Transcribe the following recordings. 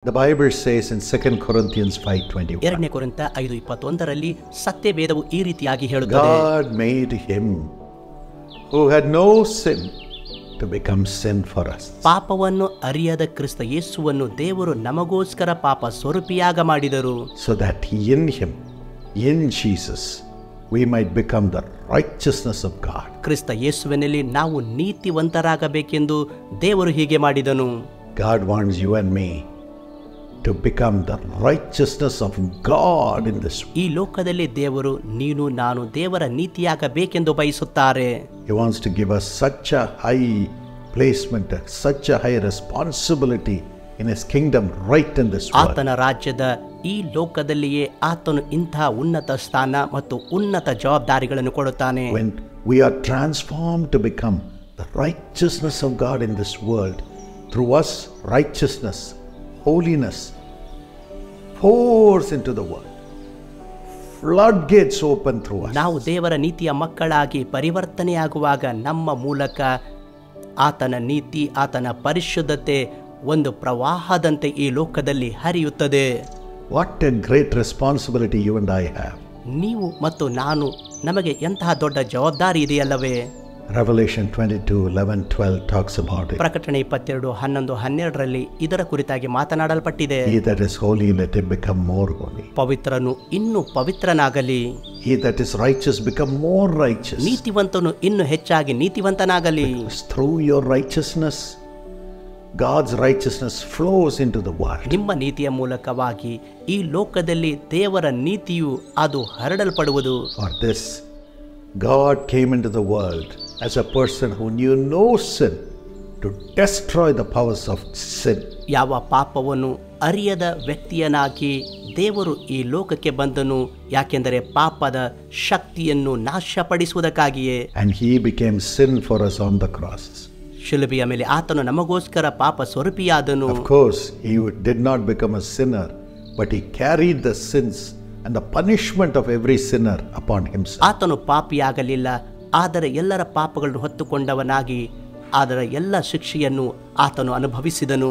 The Bible says in 2 Corinthians 5:21. 2 ಕೊರಿಂಥ 5:21ರಲ್ಲಿ ಸತ್ಯವೇದವು ಈ ರೀತಿಯಾಗಿ ಹೇಳುತ್ತದೆ. God made him who had no sin to become sin for us. ಪಾಪವನ್ನು ಅರಿಯದ ಕ್ರಿಸ್ತ ಯೇಸುವನ್ನು ದೇವರು ನಮಗೋಸ್ಕರ ಪಾಪ ಸ್ವರೂಪಿಯಾಗ ಮಾಡಿದರು. So that in him, in Jesus, we might become the righteousness of God. ಕ್ರಿಸ್ತ ಯೇಸುವಿನಲ್ಲಿ ನಾವು ನೀತಿವಂತರಾಗಬೇಕೆಂದು ದೇವರು ಹೀಗೆ ಮಾಡಿದನು. God wants you and me to become the righteousness of God in this world. ಈ ಲೋಕದಲ್ಲಿ ದೇವರು ನೀನು ನಾನು ದೇವರ ನೀತಿಯಾಗಬೇಕೆಂದು ಬಯಸುತ್ತಾರೆ. He wants to give us such a high placement, such a high responsibility in his kingdom right in this world. ಆತನ ರಾಜ್ಯದ ಈ ಲೋಕದಲ್ಲಿಯೇ ಆತನು ಇಂತಹ ಉನ್ನತ ಸ್ಥಾನ ಮತ್ತು ಉನ್ನತ ಜವಾಬ್ದಾರಿಗಳನ್ನು ಕೊಡುತ್ತಾನೆ. When we are transformed to become the righteousness of God in this world, through us righteousness, holiness pours into the world. Floodgates open through us. ನಾವು ದೇವರ ನೀತಿಯ ಮಕ್ಕಳಾಗಿ ಪರಿವರ್ತನೆಯಾಗುವಾಗ ನಮ್ಮ ಮೂಲಕ ಆತನ ನೀತಿ, ಆತನ ಪರಿಶುದ್ಧತೆ ಒಂದು ಪ್ರವಾಹದಂತೆ ಈ ಲೋಕದಲ್ಲಿ ಹರಿಯುತ್ತದೆ. What a great responsibility you and I have. ನೀವು ಮತ್ತು ನಾನು, ನಮಗೆ ಎಂತಹ ದೊಡ್ಡ ಜವಾಬ್ದಾರಿ ಇದೆಯಲ್ಲವೇ? Revelation 22:11-12 talks about it. ಪ್ರಕಟಣೆ 22:11-12ರಲ್ಲಿ ಇದರ ಕುರಿತಾಗಿ ಮಾತನಾಡಲ್ಪಟ್ಟಿದೆ. He that is holy, let him become more holy. ಪವಿತ್ರನು ಇನ್ನೂ ಪವಿತ್ರನಾಗಲಿ. He that is righteous, become more righteous. ನೀತಿವಂತನು ಇನ್ನೂ ಹೆಚ್ಚಾಗಿ ನೀತಿವಂತನಾಗಲಿ. Because through your righteousness, God's righteousness flows into the world. ನಿಮ್ಮ ನೀತಿಯ ಮೂಲಕವಾಗಿ ಈ ಲೋಕದಲ್ಲಿ ದೇವರ ನೀತಿಯು ಅದು ಹರಡಲ್ಪಡುವುದು. For this, God came into the world as a person who knew no sin to destroy the powers of sin. ಯಾವ ಪಾಪವನ್ನು ಅರಿಯದ ವ್ಯಕ್ತಿಯನಾಗಿ ದೇವರು ಈ ಲೋಕಕ್ಕೆ ಬಂದನು, ಯಾಕೆಂದರೆ ಪಾಪದ ಶಕ್ತಿಯನ್ನು ನಾಶಪಡಿಸುವುದಕ್ಕಾಗಿಯೇ. And he became sin for us on the cross. ಶಿಲುಬೆಯ ಮೇಲೆ ಆತನು ನಮಗೋಸ್ಕರ ಪಾಪ ಸ್ವರೂಪಿಯಾದನು. Of course, he did not become a sinner, but he carried the sins and the punishment of every sinner upon himself. ಆತನು ಪಾಪಿಯಾಗಲಿಲ್ಲ, ಆದರೆ ಎಲ್ಲರ ಪಾಪಗಳನ್ನು ಹೊತ್ತುಕೊಂಡವನಾಗಿ ಅದರ ಎಲ್ಲ ಶಿಕ್ಷೆಯನ್ನು ಆತನು ಅನುಭವಿಸಿದನು.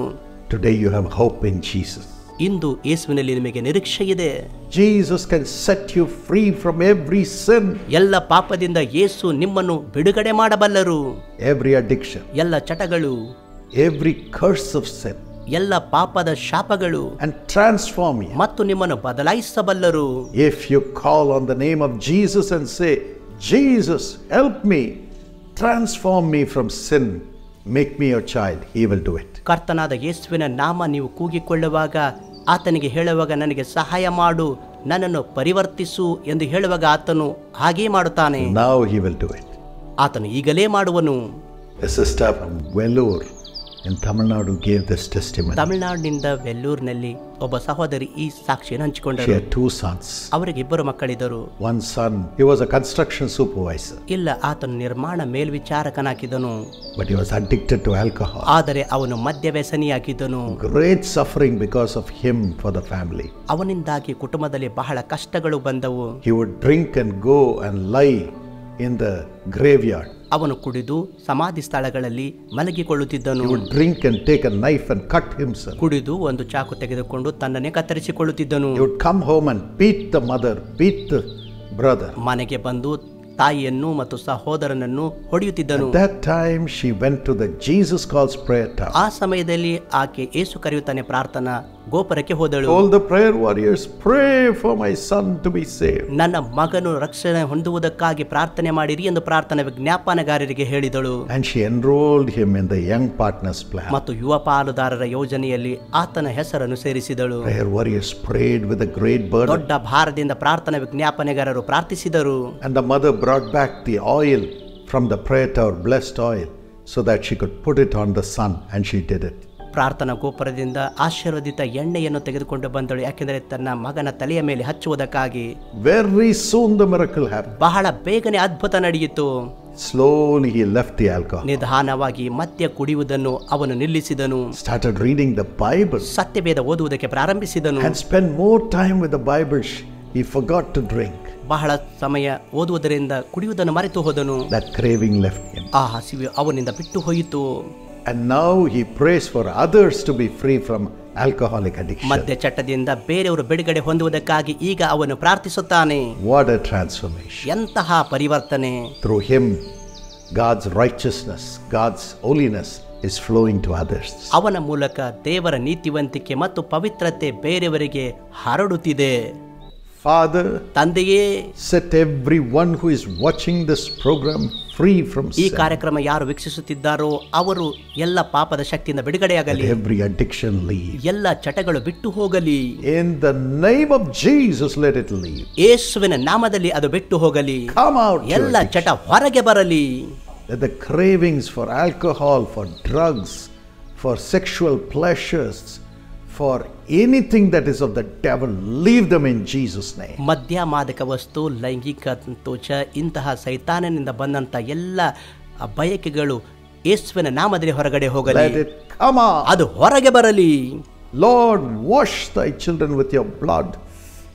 Today you have hope in Jesus. ಇಂದು ಯೇಸುವಿನಲ್ಲಿ ನಿಮಗೆ ನಿರೀಕ್ಷೆ ಇದೆ. Jesus can set you free from every sin, ಎಲ್ಲ ಪಾಪದಿಂದ ಯೇಸು ನಿಮ್ಮನ್ನು ಬಿಡುಗಡೆ ಮಾಡಬಲ್ಲರು. every addiction, ಎಲ್ಲ ಚಟಗಳು, every curse of sin, ಎಲ್ಲ ಪಾಪದ ಶಾಪಗಳು, and transform you. ಮತ್ತು ನಿಮ್ಮನ್ನು ಬದಲಾಯಿಸಬಲ್ಲರು. If you call on the name of Jesus and say, Jesus, help me, transform me from sin, make me your child, he will do it. ಕರ್ತನಾದ ಯೇಸುವಿನ ನಾಮ ನೀವು ಕೂಗಿಕೊಳ್ಳುವಾಗ, ಆತನಿಗೆ ಹೇಳುವಾಗ, ನನಗೆ ಸಹಾಯ ಮಾಡು, ನನ್ನನ್ನು ಪರಿವರ್ತಿಸು ಎಂದು ಹೇಳುವಾಗ ಆತನು ಹಾಗೇ ಮಾಡುತ್ತಾನೆ. Now he will do it. ಆತನು ಈಗಲೇ ಮಾಡುವನು. A sister from Vellore in Tamil Nadu gave this testimony. ತಮಿಳುನಾಡಿನಿಂದ ವೆಲ್ಲೂರಿನಲ್ಲಿ ಒಬ್ಬ ಸಹೋದರಿ ಈ ಸಾಕ್ಷಿಯನ್ನು She ಹಂಚಿಕೊಂಡರು. had two sons. ಅವರಿಗೆ ಇಬ್ಬರು ಮಕ್ಕಳಿದ್ದರು. One son, he was a construction supervisor, ಇಲ್ಲ, ಆತನು ನಿರ್ಮಾಣ ಮೇಲ್ವಿಚಾರಕನಾಗಿದ್ದನು. but he was addicted to alcohol. ಆದರೆ ಅವನು ಮದ್ಯವ್ಯಸನಿಯಾಗಿದ್ದನು. Great suffering because of him for the family. ಅವನಿಂದಾಗಿ ಕುಟುಂಬದಲ್ಲಿ ಬಹಳ ಕಷ್ಟಗಳು ಬಂದವು. He would drink and go and lie in the graveyard. ಅವನು ಕುಡಿದು ಸಮಾಧಿ ಸ್ಥಳಗಳಲ್ಲಿ ಮಲಗಿಕೊಳ್ಳುತ್ತಿದ್ದನು. He would drink and take a knife and cut himself. ಕುಡಿದು ಒಂದು ಚಾಕು ತೆಗೆದುಕೊಂಡು ತನ್ನನ್ನೇ ಕತ್ತರಿಸಿಕೊಳ್ಳುತ್ತಿದ್ದನು. He would come home and beat the mother, beat the brother. ಮನೆಗೆ ಬಂದು ತಾಯಿಯನ್ನು ಮತ್ತು ಸಹೋದರನನ್ನು ಹೊಡೆಯುತ್ತಿದ್ದನು. At that time she went to the Jesus Calls prayer tower. ಆ ಸಮಯದಲ್ಲಿ ಆಕೆ ಯೇಸು ಕರೆಯುತ್ತಾನೆ ಪ್ರಾರ್ಥನಾ ಗೋಪುರಕ್ಕೆ ಹೋದಳು. All the prayer warriors, pray for my son to be saved. ನನ್ನ ಮಗನು ರಕ್ಷಣೆ ಹೊಂದುವುದಕ್ಕಾಗಿ ಪ್ರಾರ್ಥನೆ ಮಾಡಿರಿ ಎಂದು ಪ್ರಾರ್ಥನಾ ವಿಜ್ಞಾಪನೆಗಾರರಿಗೆ ಹೇಳಿದಳು. And she enrolled him in the young partners plan. ಮತ್ತು ಯುವ ಪಾಲುದಾರರ ಯೋಜನೆಯಲ್ಲಿ ಆತನ ಹೆಸರನ್ನು ಸೇರಿಸಿದಳು. Prayer warriors prayed with a great burden. ದೊಡ್ಡ ಭಾರದಿಂದ ಪ್ರಾರ್ಥನಾ ವಿಜ್ಞಾಪನೆಗಾರರು ಪ್ರಾರ್ಥಿಸಿದರು. And the mother brought back the oil from the prayer tower, blessed oil, so that she could put it on the son, and she did it. ಪ್ರಾರ್ಥನಾ ಗೋಪುರದಿಂದ ಆಶೀರ್ವದಿತ ಎಣ್ಣೆಯನ್ನು ತೆಗೆದುಕೊಂಡು ಬಂದಳು, ಯಾಕೆಂದರೆ ತನ್ನ ಮಗನ ತಲೆಯ ಮೇಲೆ ಹಚ್ಚುವುದಕ್ಕಾಗಿ. Very soon the miracle happened. ಬಹಳ ಬೇಗನೆ ಅದ್ಭುತ ನಡೆಯಿತು. Slowly he left the alcohol, ನಿಧಾನವಾಗಿ ಮದ್ಯ ಕುಡಿಯುವುದನ್ನು ಅವನು ನಿಲ್ಲಿಸಿದನು. started reading the Bible, ಸತ್ಯವೇದ ಓದುವುದಕ್ಕೆ ಪ್ರಾರಂಭಿಸಿದನು. and spent more time with the Bible. He forgot to drink. ಬಹಳ ಸಮಯ ಓದುವುದರಿಂದ ಕುಡಿಯುವುದನ್ನು ಮರೆತು ಹೋದನು. That craving left him. ಆ ಹಸಿವು ಅವನಿಂದ ಬಿಟ್ಟು ಹೋಯಿತು. And now he prays for others to be free from alcoholic addiction. ಮದ್ಯ ಚಟದಿಂದ ಬೇರೆಯವರು ಬಿಡುಗಡೆ ಹೊಂದುವುದಕ್ಕಾಗಿ ಈಗ ಅವನು ಪ್ರಾರ್ಥಿಸುತ್ತಾನೆ. What a transformation. ಎಂತಹ ಪರಿವರ್ತನೆ. Through him, God's righteousness, God's holiness is flowing to others. ಅವನ ಮೂಲಕ ದೇವರ ನೀತಿವಂತಿಕೆ ಮತ್ತು ಪವಿತ್ರತೆ ಬೇರೆಯವರಿಗೆ ಹರಡುತ್ತಿದೆ. Father, ತಂದೆಯೇ, set everyone who is watching this program free from ಈ sin. ಕಾರ್ಯಕ್ರಮ ಯಾರು ವೀಕ್ಷಿಸುತ್ತಿದ್ದಾರೋ ಅವರು ಎಲ್ಲ ಪಾಪದ ಶಕ್ತಿಯಿಂದ ಬಿಡುಗಡೆಯಾಗಲಿ. Let every addiction leave. ಎಲ್ಲ ಚಟಗಳು ಬಿಟ್ಟು ಹೋಗಲಿ. In the name of Jesus, let it leave. ಯೇಸುವಿನ ನಾಮದಲ್ಲಿ ಅದು ಬಿಟ್ಟು ಹೋಗಲಿ. Come out. ಎಲ್ಲ ಚಟ ಹೊರಗೆ ಬರಲಿ. Let the cravings for alcohol, for drugs, for sexual pleasures, for anything that is of the devil, leave them in Jesus' name. ಮದ್ಯ, ಮಾದಕ ವಸ್ತು, ಲೈಂಗಿಕ ಸಂತೋಷ, ಇಂತಹ ಸೈತಾನನಿಂದ ಬಂದಂತ ಎಲ್ಲ ಬಯಕೆಗಳು ಯೇಸುವಿನ ನಾಮದಲ್ಲಿ ಹೊರಗಡೆ ಹೋಗಲಿ. Let it come out. ಅದು ಹೊರಗೆ ಬರಲಿ. Lord, wash thy children with your blood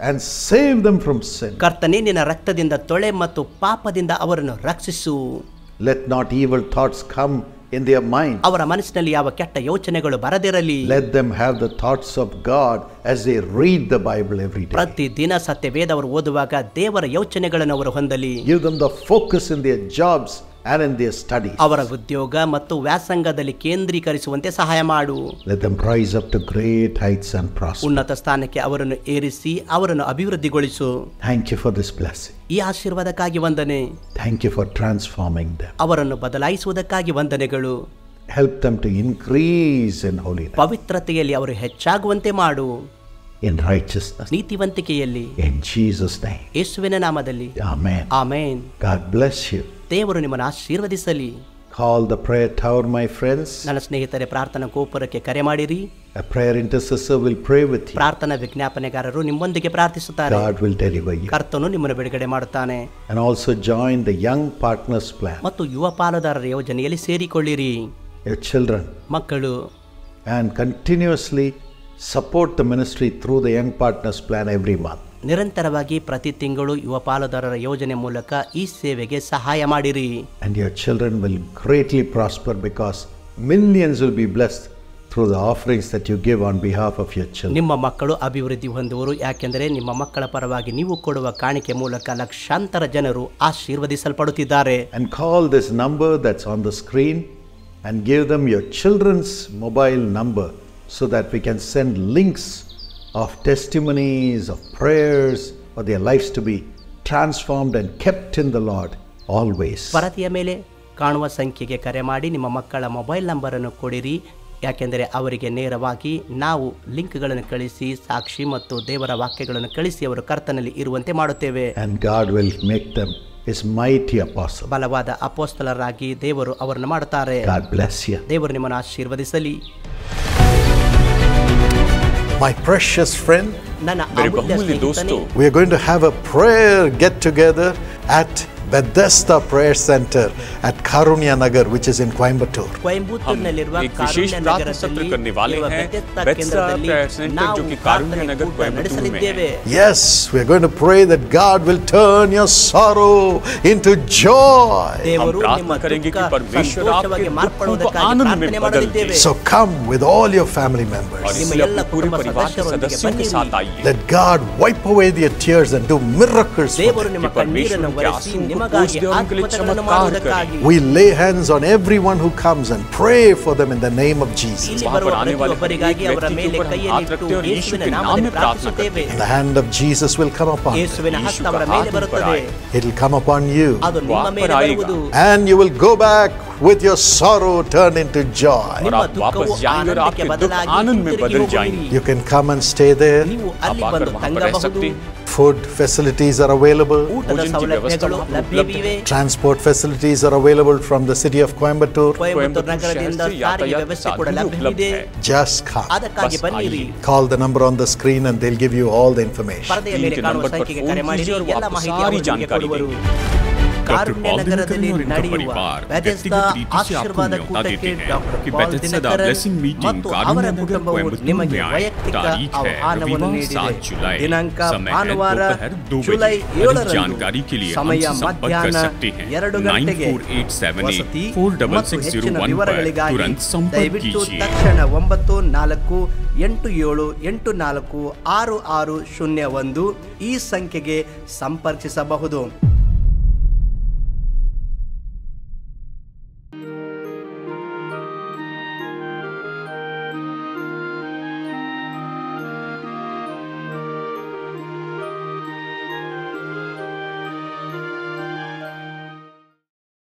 and save them from sin. ಕರ್ತನೇ, ನಿನ್ನ ರಕ್ತದಿಂದ ತೊಳೆ ಮತ್ತು ಪಾಪದಿಂದ ಅವರನ್ನು ರಕ್ಷಿಸು. Let not evil thoughts come in their mind. ಅವರ ಮನಸ್ಸಿನಲ್ಲಿ ಯಾವ ಕೆಟ್ಟ ಯೋಚನೆಗಳು ಬರದಿರಲಿ. Let them have the thoughts of God as they read the Bible every day. ಪ್ರತಿ ದಿನ ಸತ್ಯವೇದ ಅವರು ಓದುವಾಗ ದೇವರ ಯೋಚನೆಗಳನ್ನು ಅವರು ಹೊಂದಲಿ. Give them the focus in their jobs and in their studies. ಅವರ ಉದ್ಯೋಗ ಮತ್ತು ವ್ಯಾಸಂಗದಲ್ಲಿ ಕೇಂದ್ರೀಕರಿಸುವಂತೆ ಸಹಾಯ ಮಾಡು. Let them rise up to great heights and prosper. ಉನ್ನತ ಸ್ಥಾನಕ್ಕೆ ಅವರನ್ನು ಏರಿಸಿ ಅವರನ್ನು ಅಭಿವೃದ್ಧಿಗೊಳಿಸು. Thank you for this blessing. ಈ ಆಶೀರ್ವಾದಕ್ಕಾಗಿ ವಂದನೆ. Thank you for transforming them. ಅವರನ್ನು ಬದಲಾಯಿಸುವುದಕ್ಕಾಗಿ ವಂದನೆಗಳು. Help them to increase in holiness, ಪವಿತ್ರತೆಯಲ್ಲಿ ಅವರು ಹೆಚ್ಚಾಗುವಂತೆ ಮಾಡು. in righteousness. ನೀತಿವಂತಿಕೆಯಲ್ಲಿ. In Jesus' name. ಯೇಸುವಿನ ನಾಮದಲ್ಲಿ. Amen. Amen. God bless you. ದೇವರು ನಿಮ್ಮನ್ನು ಆಶೀರ್ವದಿಸಲಿ. Call the prayer tower, my friends. ನನ್ನ ಸ್ನೇಹಿತರೆ, ಪ್ರಾರ್ಥನಾ ಗೋಪುರಕ್ಕೆ ಕರೆ ಮಾಡಿರಿ. A prayer intercessor will pray with you. ಪ್ರಾರ್ಥನಾ ವಿಜ್ಞಾಪನೆಗಾರರು ನಿಮ್ಮೊಂದಿಗೆ ಪ್ರಾರ್ಥಿಸುತ್ತಾರೆ. God will deliver you. ಕರ್ತನು ನಿಮ್ಮನ್ನು ಬಿಡುಗಡೆ ಮಾಡುತ್ತಾನೆ. And also join the Young Partners Plan. ಮತ್ತು ಯುವ ಪಾಲುದಾರರ ಯೋಜನೆಯಲ್ಲಿ ಸೇರಿಕೊಳ್ಳಿರಿ. Your children. ಮಕ್ಕಳು. And continuously support the ministry through the Young Partners Plan every month. ನಿರಂತರವಾಗಿ ಪ್ರತಿ ತಿಂಗಳು ಯುವ ಪಾಲುದಾರರ ಯೋಜನೆ ಮೂಲಕ ಈ ಸೇವೆಗೆ ಸಹಾಯ ಮಾಡಿರಿ. And your children will greatly prosper because millions will be blessed through the offerings that you give on behalf of your children. ನಿಮ್ಮ ಮಕ್ಕಳು ಅಭಿವೃದ್ಧಿ ಹೊಂದುವರು, ಯಾಕೆಂದರೆ ನಿಮ್ಮ ಮಕ್ಕಳ ಪರವಾಗಿ ನೀವು ಕೊಡುವ ಕಾಣಿಕೆ ಮೂಲಕ ಲಕ್ಷಾಂತರ ಜನರು ಆಶೀರ್ವದಿಸಲ್ಪಡುತ್ತಿದ್ದಾರೆ. And call this number that's on the screen and give them your children's mobile number so that we can send links of testimonies, of prayers for their lives to be transformed and kept in the Lord always. ಪರದೆಯ ಮೇಲೆ ಕಾಣುವ ಸಂಖ್ಯೆಗೆ ಕರೆ ಮಾಡಿ ನಿಮ್ಮ ಮಕ್ಕಳ mobile ನಂಬರನ್ನು ಕೊಡಿರಿ, ಯಾಕೆಂದರೆ ಅವರಿಗೆ ನೇರವಾಗಿ ನಾವು ಲಿಂಕ್ಗಳನ್ನು ಕಳಿಸಿ ಸಾಕ್ಷಿ ಮತ್ತು ದೇವರ ವಾಕ್ಯಗಳನ್ನು ಕಳಿಸಿ ಅವರು ಕರ್ತನಲ್ಲಿ ಇರುವಂತೆ ಮಾಡುತ್ತೇವೆ. And God will make them His mighty apostle. ಬಲವಾದ ಅಪೊಸ್ತಲರಾಗಿ ದೇವರು ಅವರನ್ನು ಮಾಡುತ್ತಾರೆ. God bless you. ದೇವರು ನಿಮ್ಮನ್ನು ಆಶೀರ್ವದಿಸಲಿ. My precious friend, ನನ್ನ ಅಮೂಲ್ಯ ಸ್ನೇಹಿತನೇ, we are going to have a prayer get together at Bethesda Prayer Center at Karunya Nagar, which is in Coimbatore. ಕೊಯಂಬತ್ತೂರಿನಲ್ಲಿರುವ एक विशेष प्रार्थना सत्र करने वाले हैं बेथेस्दा प्रेयर सेंटर जो कि कारुण्य नगर कोयंबटूर में है. Yes, we are going to pray that God will turn your sorrow into joy. हम प्रार्थना करेंगे कि परमेश्वर आपके दुख को आनंद में बदल दे. So come with all your family members. और इसलिए अपने पूरे परिवार के सदस्यों के साथ आइए. Let God wipe away their tears and do miracles for ದೇವರು them. ನಿಮ್ಮ ಕಣ್ಣೀರನ್ನು ಒರೆಸಿ ನಿಮಗಾಗಿ ಅದ್ಭುತಗಳನ್ನು ಮಾಡುವುದಕ್ಕಾಗಿ We lay hands on everyone who comes and pray for them in the name of Jesus. ಇಲ್ಲಿ ಬರುವ ಪ್ರತಿಯೊಬ್ಬರಿಗಾಗಿ ಅವರ ಮೇಲೆ ಕೈಯನ್ನಿಟ್ಟು ಯೇಸುವಿನ ನಾಮದಲ್ಲಿ ಪ್ರಾರ್ಥಿಸುತ್ತೇವೆ. The hand of Jesus will come upon them. ಯೇಸುವಿನ ಹಸ್ತ ಅವರ ಮೇಲೆ ಬರುತ್ತದೆ. It will come upon you. ಅದು ನಿಮ್ಮ ಮೇಲೆ ಬರುವುದು. And you will go back with your sorrow turned into joy. ನಿಮ್ಮ ದುಃಖವು ಆನಂದಕ್ಕೆ ಬದಲಾಗಿ ಹಿಂತಿರುಗಿ ಹೋಗುವಿರಿ. You can come and stay there. ನೀವು ಅಲ್ಲಿ ಬಂದು ತಂಗಬಹುದು. Food facilities are available. ಊಟದ ಸೌಲಭ್ಯಗಳು ಲಭ್ಯವಿವೆ. Transport facilities are available from the city of Coimbatore. Coimbatore ನಗರದಿಂದ ಸಾರಿಗೆ ವ್ಯವಸ್ಥೆ ಕೂಡ ಲಭ್ಯವಿದೆ. Just come. ಅದಕ್ಕಾಗಿ ಬನ್ನಿರಿ. Call the number on the screen and they'll give you all the information. ಪರದೆಯ ಮೇಲೆ ಕಾಣುವ ಸಂಖ್ಯೆಗೆ ಕರೆ ಮಾಡಿರಿ, ಎಲ್ಲ ಮಾಹಿತಿ ಅವರು ನಿಮಗೆ ಕೊಡುವರು. ಕಾರುಣ್ಯ ನಗರದಲ್ಲಿ ನಡೆಯುವ ಬೆಥೆಸ್ದಾ ಆಶೀರ್ವಾದ ಕೂಟಕ್ಕೆ ಡಾಕ್ಟರ್ ಪಾಲ್ ದಿನಕರನ್ ಮತ್ತು ಅವರ ಕುಟುಂಬವು ನಿಮಗೆ ವೈಯಕ್ತಿಕ ಆಹ್ವಾನವನ್ನು ನೀಡಿದೆ. ದಿನಾಂಕ ಭಾನುವಾರ ಜುಲೈ 7ರಂದು, ಸಮಯ ಮಧ್ಯಾಹ್ನ 2 ಗಂಟೆಗೆ. ವಸತಿ ಮತ್ತು ಹೆಚ್ಚಿನ ವಿವರಗಳಿಗಾಗಿ ದಯವಿಟ್ಟು ತಕ್ಷಣ 9487846601 ಈ ಸಂಖ್ಯೆಗೆ ಸಂಪರ್ಕಿಸಬಹುದು.